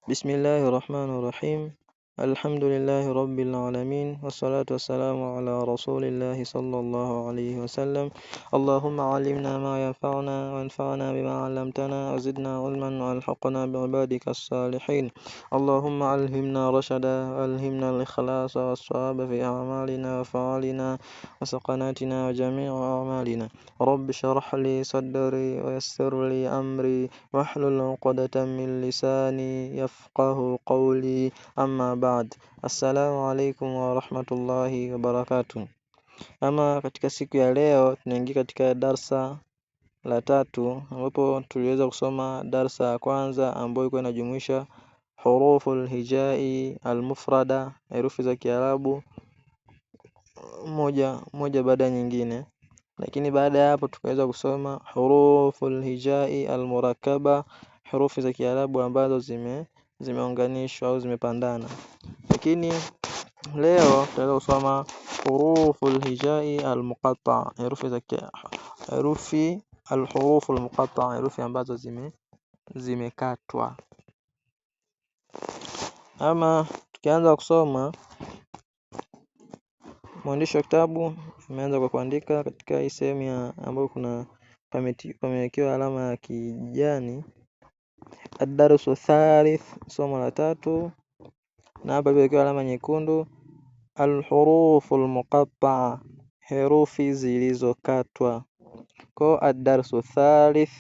بسم الله الرحمن الرحيم. الحمد لله رب العالمين، والصلاة والسلام على رسول الله صلى الله عليه وسلم. اللهم علمنا ما ينفعنا وانفعنا بما علمتنا وزدنا علما والحقنا بعبادك الصالحين. اللهم ألهمنا رشدا وألهمنا الإخلاص والصواب في أعمالنا وفعالنا وسقناتنا وجميع أعمالنا. رب اشرح لي صدري ويسر لي أمري واحلل عقدة من لساني يفقه قولي. Amma baad. Assalamu alaikum wa rahmatullahi wa barakatuh. Ama katika siku ya leo tunaingia katika darsa la 3 ambapo tuliweza kusoma darsa ya kwanza ambayo ilikuwa inajumuisha huruful hijai al-mufrada, herufi za Kiarabu moja baada nyingine. Lakini baada ya hapo tukaweza kusoma huruful hijai al-murakkaba, herufi za Kiarabu ambazo zimeunganishwa au zimepandana. Lakini leo tutaweza kusoma huruful hijai al-muqatta, herufi al-huruful muqatta, herufi ambazo zimekatwa. Ama tukianza kusoma, mwandishi wa kitabu ameanza kwa kuandika katika hii sehemu ambayo kuna pamewekewa alama ya kijani, ad-darsu thalith, somo la 3, na hapa pamewekewa alama nyekundu, al-huruful muqatta, herufi zilizokatwa. Kwa ad-darsu thalith,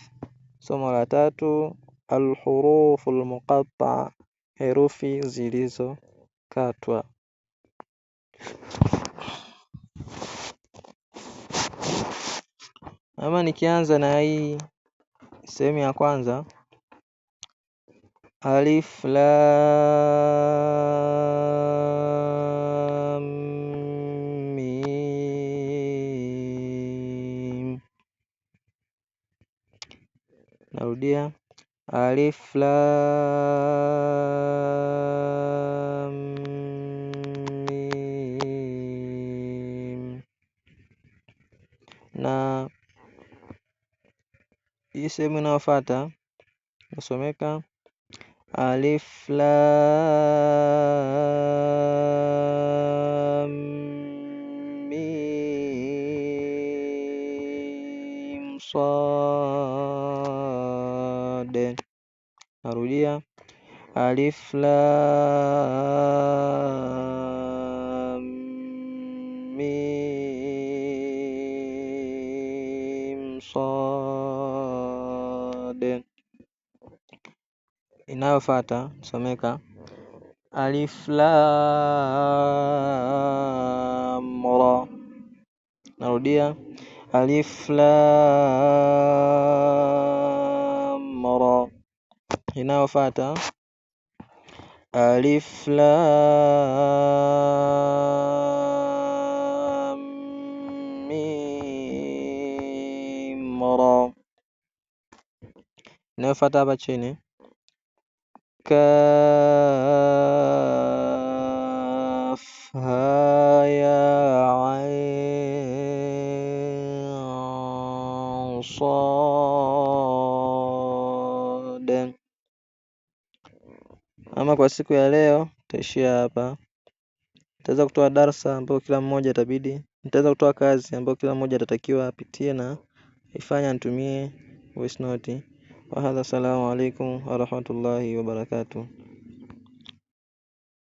somo la 3, al-huruful muqatta, herufi zilizokatwa. Ama nikianza na hii sehemu ya kwanza, alif lam mim. Narudia, alif lam mim. Na hii sehemu inayofuata nasomeka alif lam mim sad. Narudia, alif lam mim sad. Inayofuata someka alif lam ra. Narudia, alif lam ra. Inayofuata alif lam mim ra. Inayofuata hapa chini kaf ha ya ain sad. Ama kwa siku ya leo tutaishia hapa. Nitaweza kutoa darsa ambayo kila mmoja nitaweza kutoa kazi ambayo kila mmoja atatakiwa apitie na ifanye nitumie voice note. Wa hadha, assalamu alaikum wa rahmatullahi wa barakatuh.